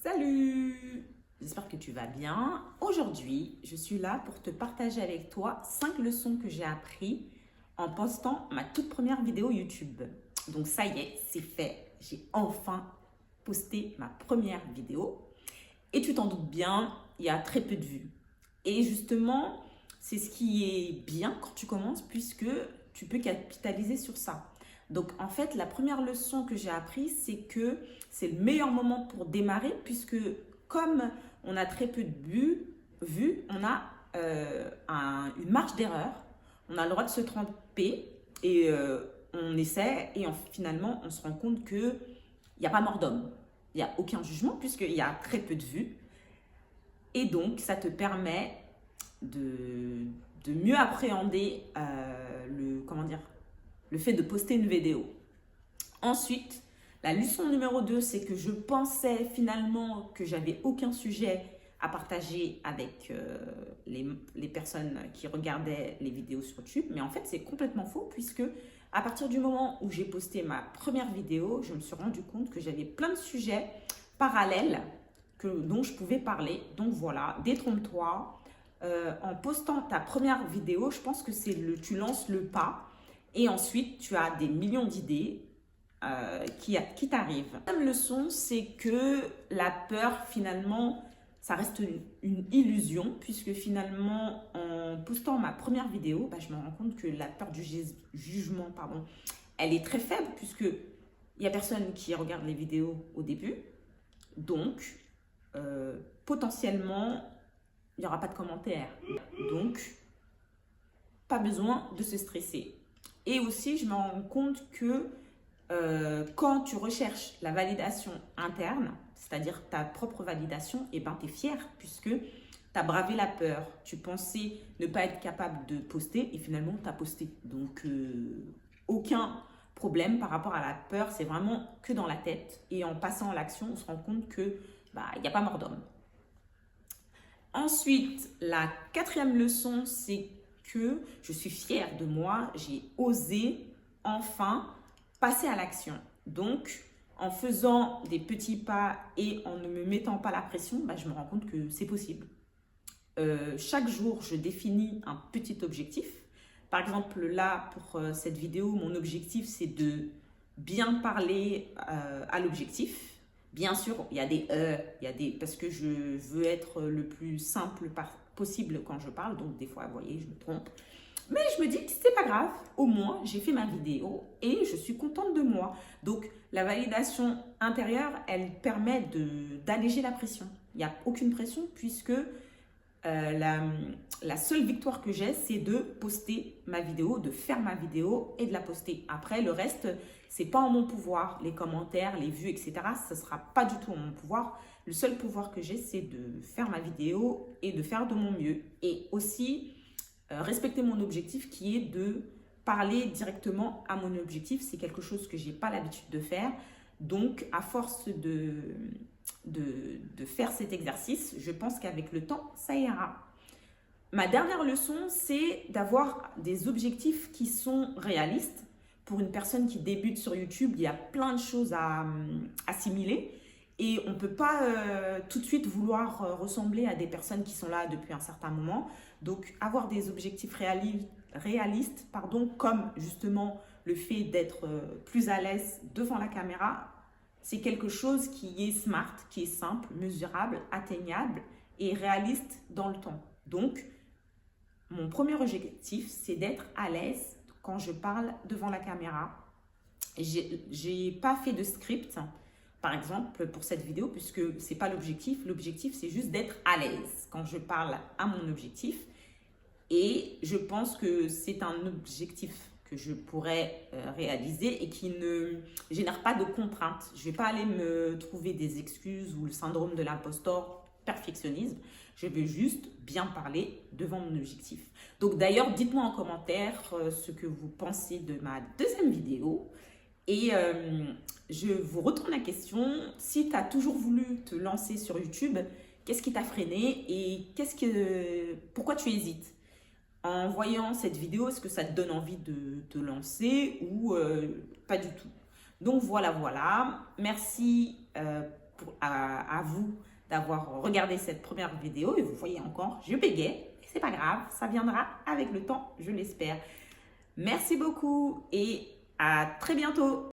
Salut! J'espère que tu vas bien. Aujourd'hui, je suis là pour te partager avec toi 5 leçons que j'ai apprises en postant ma toute première vidéo YouTube. Donc ça y est, c'est fait. J'ai enfin posté ma première vidéo. Et tu t'en doutes bien, il y a très peu de vues. Et justement, c'est ce qui est bien quand tu commences puisque tu peux capitaliser sur ça. Donc en fait, la première leçon que j'ai apprise, c'est que c'est le meilleur moment pour démarrer puisque comme on a très peu de vues, on a une marge d'erreur, on a le droit de se tromper et on essaie et finalement on se rend compte qu'il n'y a pas mort d'homme. Il n'y a aucun jugement puisqu'il y a très peu de vues. Et donc, ça te permet de mieux appréhender le fait de poster une vidéo. Ensuite, la leçon numéro 2, c'est que je pensais finalement que j'avais aucun sujet à partager avec les personnes qui regardaient les vidéos sur YouTube. Mais en fait, c'est complètement faux puisque à partir du moment où j'ai posté ma première vidéo, je me suis rendu compte que j'avais plein de sujets parallèles dont je pouvais parler. Donc voilà, détrompe-toi. En postant ta première vidéo, je pense que tu lances le pas et ensuite tu as des millions d'idées qui t'arrivent. La deuxième leçon, c'est que la peur, finalement, ça reste une illusion puisque finalement, en postant ma première vidéo, je me rends compte que la peur du jugement, elle est très faible puisque il n'y a personne qui regarde les vidéos au début. Donc, potentiellement, il n'y aura pas de commentaires. Donc, pas besoin de se stresser. Et aussi, je me rends compte que quand tu recherches la validation interne, c'est-à-dire ta propre validation, et ben, tu es fier puisque tu as bravé la peur. Tu pensais ne pas être capable de poster et finalement, tu as posté. Donc, aucun problème par rapport à la peur, c'est vraiment que dans la tête. Et en passant à l'action, on se rend compte que il n'y a pas mort d'homme. Ensuite, la quatrième leçon, c'est que je suis fière de moi. J'ai osé enfin passer à l'action. Donc, en faisant des petits pas et en ne me mettant pas la pression, je me rends compte que c'est possible. Chaque jour, je définis un petit objectif. Par exemple, là, pour cette vidéo, mon objectif, c'est de bien parler à l'objectif. Bien sûr, il y a parce que je veux être le plus simple possible quand je parle. Donc, des fois, vous voyez, je me trompe. Mais je me dis que c'est pas grave. Au moins, j'ai fait ma vidéo et je suis contente de moi. Donc, la validation intérieure, elle permet d'alléger la pression. Il n'y a aucune pression puisque la seule victoire que j'ai, c'est de poster ma vidéo, de faire ma vidéo et de la poster. Après, le reste, c'est pas en mon pouvoir. Les commentaires, les vues, etc., ce sera pas du tout en mon pouvoir. Le seul pouvoir que j'ai, c'est de faire ma vidéo et de faire de mon mieux. Et aussi, respecter mon objectif qui est de parler directement à mon objectif. C'est quelque chose que j'ai pas l'habitude de faire. Donc, à force de faire cet exercice, je pense qu'avec le temps, ça ira. Ma dernière leçon, c'est d'avoir des objectifs qui sont réalistes. Pour une personne qui débute sur YouTube, il y a plein de choses à assimiler et on ne peut pas tout de suite vouloir ressembler à des personnes qui sont là depuis un certain moment. Donc, avoir des objectifs réalistes, comme justement le fait d'être plus à l'aise devant la caméra, c'est quelque chose qui est smart, qui est simple, mesurable, atteignable et réaliste dans le temps. Donc, mon premier objectif, c'est d'être à l'aise quand je parle devant la caméra. J'ai pas fait de script, par exemple, pour cette vidéo, puisque c'est pas l'objectif. L'objectif, c'est juste d'être à l'aise quand je parle à mon objectif. Et je pense que c'est un objectif que je pourrais réaliser et qui ne génère pas de contraintes. Je ne vais pas aller me trouver des excuses ou le syndrome de l'imposteur, perfectionnisme. Je veux juste bien parler devant mon objectif. Donc d'ailleurs, dites-moi en commentaire ce que vous pensez de ma deuxième vidéo. Et je vous retourne la question. Si tu as toujours voulu te lancer sur YouTube, qu'est-ce qui t'a freiné et pourquoi tu hésites? En voyant cette vidéo, est-ce que ça te donne envie de te lancer ou pas du tout? Donc voilà. Merci à vous d'avoir regardé cette première vidéo. Et vous voyez encore, je bégayais. C'est pas grave, ça viendra avec le temps, je l'espère. Merci beaucoup et à très bientôt.